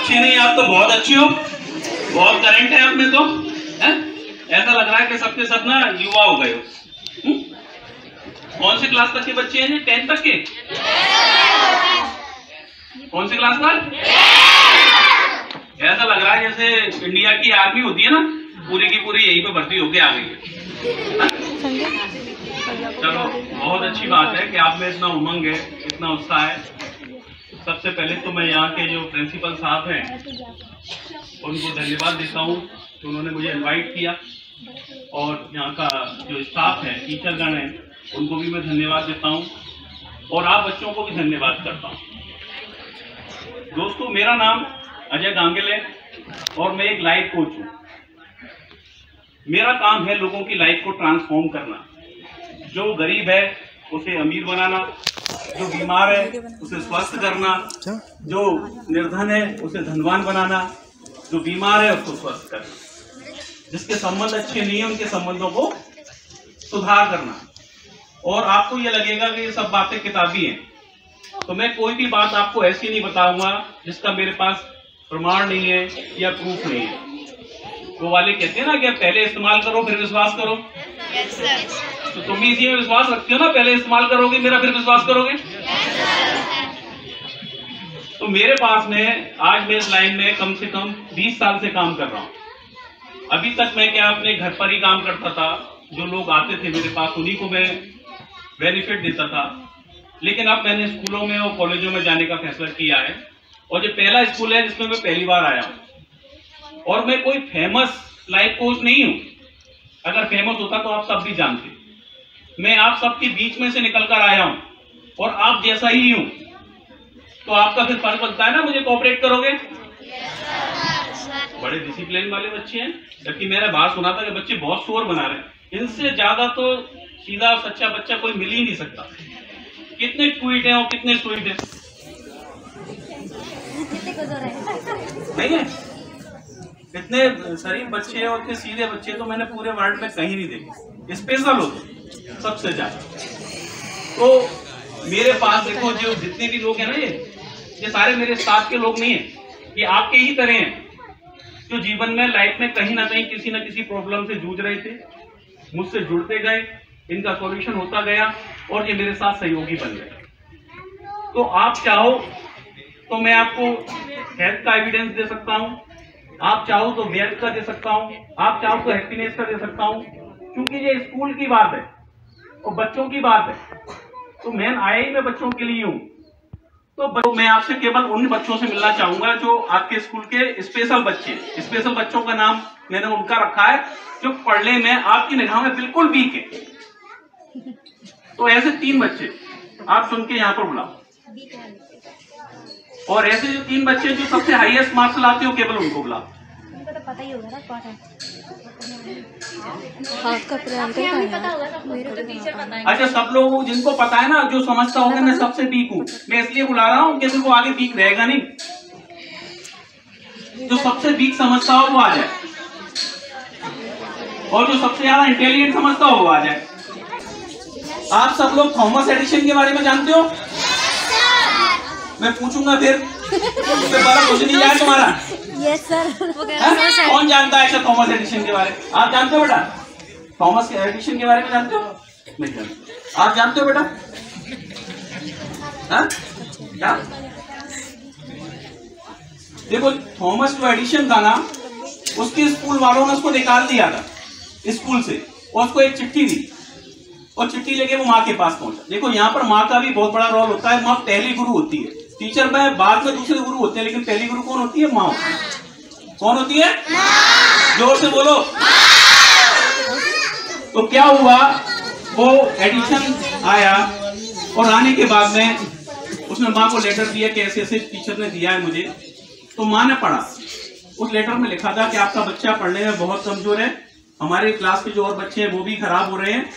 अच्छे नहीं, आप तो बहुत अच्छे हो, बहुत करंट है आप में तो है? ऐसा लग रहा है कि सबके सब ना युवा हो गए हो। कौन से क्लास तक के बच्चे हैं? 10 तक के? कौन सी क्लास पर? ऐसा लग रहा है जैसे इंडिया की आर्मी होती है ना, पूरी की पूरी यहीं पे भर्ती होके आ गई है। चलो बहुत अच्छी बात है कि आप में इतना उमंग है, इतना उत्साह है। सबसे पहले तो मैं यहाँ के जो प्रिंसिपल साहब हैं उनको धन्यवाद देता हूँ कि उन्होंने मुझे इनवाइट किया, और यहाँ का जो स्टाफ है, टीचरगण है, उनको भी मैं धन्यवाद देता हूँ, और आप बच्चों को भी धन्यवाद करता हूँ। दोस्तों, मेरा नाम अजय गांगल है और मैं एक लाइफ कोच हूँ। मेरा काम है लोगों की लाइफ को ट्रांसफॉर्म करना। जो गरीब है उसे अमीर बनाना, जो बीमार है उसे स्वस्थ करना, जो निर्धन है उसे धनवान बनाना, जो बीमार है उसको स्वस्थ करना, जिसके संबंध अच्छे नहीं है उनके संबंधों को सुधार करना। और आपको ये लगेगा कि ये सब बातें किताबी हैं, तो मैं कोई भी बात आपको ऐसी नहीं बताऊंगा जिसका मेरे पास प्रमाण नहीं है या प्रूफ नहीं है। वो वाले कहते हैं ना कि पहले इस्तेमाल करो फिर विश्वास करो। तो तुम भी इसी में विश्वास रखते हो ना, पहले इस्तेमाल करोगे मेरा फिर विश्वास करोगे। तो मेरे पास में आज मैं इस लाइन में कम से कम 20 साल से काम कर रहा हूँ। अभी तक मैं क्या अपने घर पर ही काम करता था, जो लोग आते थे मेरे पास उन्हीं को मैं बेनिफिट देता था। लेकिन अब मैंने स्कूलों में और कॉलेजों में जाने का फैसला किया है, और जो पहला स्कूल है जिसमें मैं पहली बार आया हूँ। और मैं कोई फेमस लाइफ कोच नहीं हूँ, अगर फेमस होता तो आप सब भी जानते। मैं आप सबके बीच में से निकल कर आया हूँ और आप जैसा ही हूँ, तो आपका फिर फर्ज बनता है ना, मुझे कोऑपरेट करोगे। बड़े डिसिप्लिन वाले बच्चे हैं, जबकि मैंने बात सुना था कि बच्चे बहुत शोर बना रहे हैं। इनसे ज्यादा तो सीधा सच्चा बच्चा कोई मिल ही नहीं सकता। कितने ट्वीट हैं और कितने स्वीट हैं, नहीं है? कितने शरीफ बच्चे हैं और इतने सीधे बच्चे तो मैंने पूरे वर्ल्ड में कहीं नहीं देखे। स्पेशल होते सबसे ज्यादा। तो मेरे पास देखो, जो जितने भी लोग हैं ना, ये सारे मेरे स्टाफ के लोग नहीं है, ये आपके ही तरह हैं, जो जीवन में लाइफ में कहीं ना कहीं किसी न किसी प्रॉब्लम से जूझ रहे थे, मुझसे जुड़ते गए, इनका सॉल्यूशन होता गया और ये मेरे साथ सहयोगी बन गए। तो आप चाहो तो मैं आपको हेल्थ का एविडेंस दे सकता हूँ, आप चाहो तो वेल्थ का दे सकता हूँ, आप चाहो तो हैप्पीनेस का दे सकता हूँ। क्योंकि ये स्कूल की बात है और बच्चों की बात है, तो मैं आया ही मैं बच्चों के लिए हूँ। तो मैं आपसे केवल उन बच्चों से मिलना चाहूंगा जो आपके स्कूल के स्पेशल बच्चे। स्पेशल बच्चों का नाम मैंने उनका रखा है जो पढ़ने में आपकी निगाह में बिल्कुल वीक है। तो ऐसे 3 बच्चे आप सुन के यहाँ पर बुलाओ, और ऐसे जो 3 बच्चे जो सबसे हाईएस्ट मार्क्स लाते हो केवल उनको बुलाओ। उनको तो पता ही होगा ना कौन है। अच्छा, सब लोग जिनको पता है ना, जो समझता होगा मैं सबसे वीक हूँ, मैं इसलिए बुला रहा हूँ कि वो आगे वीक रहेगा नहीं। जो सबसे वीक समझता हो वो आ जाए, और जो सबसे ज्यादा इंटेलिजेंट समझता हो वो आ जाए। आप सब लोग थॉमस एडिसन के बारे में जानते हो? मैं पूछूंगा फिर बड़ा कुछ नहीं यार तुम्हारा। Yes sir. कौन जानता है अच्छा थॉमस एडिसन के बारे में? आप जानते हो बेटा? थॉमस एडिसन के बारे में जानते हो? नहीं जानते। आप जानते हो बेटा? क्या? देखो, थॉमस जो एडिसन था ना, उसके स्कूल वालों ने उसको निकाल दिया था स्कूल से, और उसको एक चिट्ठी दी, और चिट्ठी लेके वो माँ के पास पहुंचा। देखो, यहाँ पर माँ का भी बहुत बड़ा रोल होता है। माँ पहली गुरु होती है। टीचर में बाद में दूसरे गुरु होते हैं, लेकिन पहली गुरु कौन होती है? माँ। कौन होती है? जोर से बोलो। तो क्या हुआ, वो एडिशन आया, और आने के बाद में उसने माँ को लेटर दिया कि ऐसे ऐसे टीचर ने दिया है मुझे। तो माँ ने पढ़ा, उस लेटर में लिखा था कि आपका बच्चा पढ़ने में बहुत कमजोर है, हमारे क्लास के जो और बच्चे हैं वो भी खराब हो रहे हैं,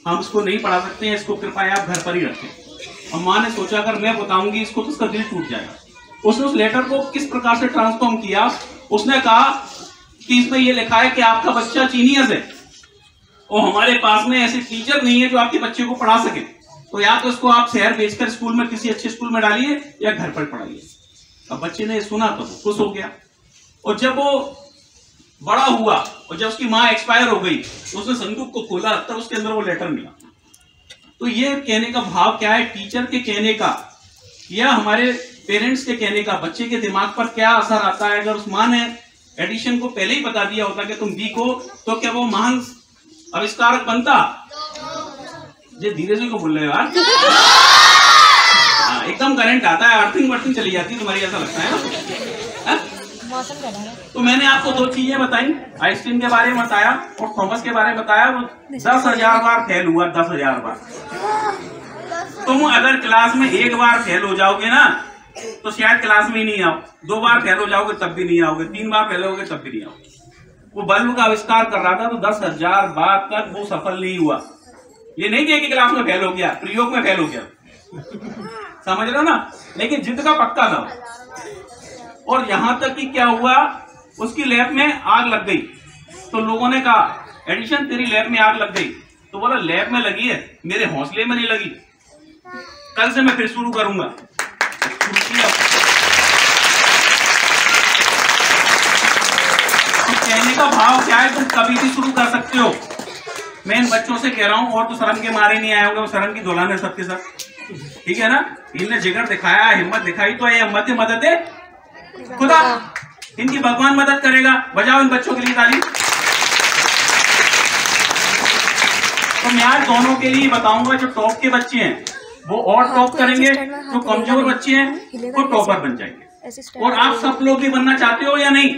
हम इसको नहीं पढ़ा सकते हैं, इसको कृपया आप घर पर ही रखें। और माँ ने सोचा अगर मैं बताऊंगी इसको तो उसका दिल टूट जाएगा। उसने उस लेटर को किस प्रकार से ट्रांसफॉर्म किया, उसने कहा कि इसमें यह लिखा है कि आपका बच्चा जीनियस है और हमारे पास में ऐसे टीचर नहीं है जो आपके बच्चे को पढ़ा सके, तो या तो इसको आप शहर भेजकर स्कूल में किसी अच्छे स्कूल में डालिए या घर पर पढ़ाइए। अब बच्चे ने सुना तो खुश हो गया, और जब वो बड़ा हुआ और जब उसकी माँ एक्सपायर हो गई तो उसने संदूक को खोला, तब उसके अंदर वो लेटर मिला। तो ये कहने का भाव क्या है, टीचर के कहने का या हमारे पेरेंट्स के कहने का बच्चे के दिमाग पर क्या असर आता है। अगर उस माँ ने एडिशन को पहले ही बता दिया होता कि तुम वीक हो, तो क्या वो महान आविष्कारक बनता? ये धीरे से को बोल रहे हो यार। हाँ, एकदम करंट आता है, अर्थिंग वर्थिंग चली जाती है तुम्हारी, ऐसा लगता है ना। तो मैंने आपको दो चीजें बताई, आइंस्टीन के बारे में बताया और थॉमस के बारे में बताया। वो 10,000 बार फेल हुआ, 10,000 बार। तुम अगर क्लास में एक बार फेल हो जाओगे ना तो शायद क्लास में ही नहीं आओ, 2 बार फेल हो जाओगे तब भी नहीं आओगे, 3 बार फेल होगे तब भी नहीं आओगे। वो बल्ब का आविष्कार कर रहा था तो 10,000 बार तक वो सफल नहीं हुआ। ये नहीं कि क्लास में फेल हो गया, प्रयोग में फेल हो गया, समझ रहे हो ना। लेकिन जिद का पक्का था। और यहां तक कि क्या हुआ, उसकी लैब में आग लग गई तो लोगों ने कहा एडिशन तेरी लैब में आग लग गई। तो बोला लैब में लगी है, मेरे हौसले में नहीं लगी, कल से मैं फिर शुरू करूंगा। तो कहने का भाव क्या है, तुम कभी भी शुरू कर सकते हो। मैं इन बच्चों से कह रहा हूं, और तो शर्म के मारे नहीं आए होंगे, वो शर्म की दुल्हन है सबके साथ, ठीक है ना। इनने जिगर दिखाया, हिम्मत दिखाई, तो ये हिम्मत मदद है खुदा, इनकी भगवान मदद करेगा। बजाओ इन बच्चों के लिए ताली। तो मैं आज दोनों के लिए बताऊंगा, जो टॉप के बच्चे हैं वो और टॉप करेंगे, जो कमजोर बच्चे हैं वो टॉपर बन जाएंगे। और आप सब लोग भी बनना चाहते हो या नहीं?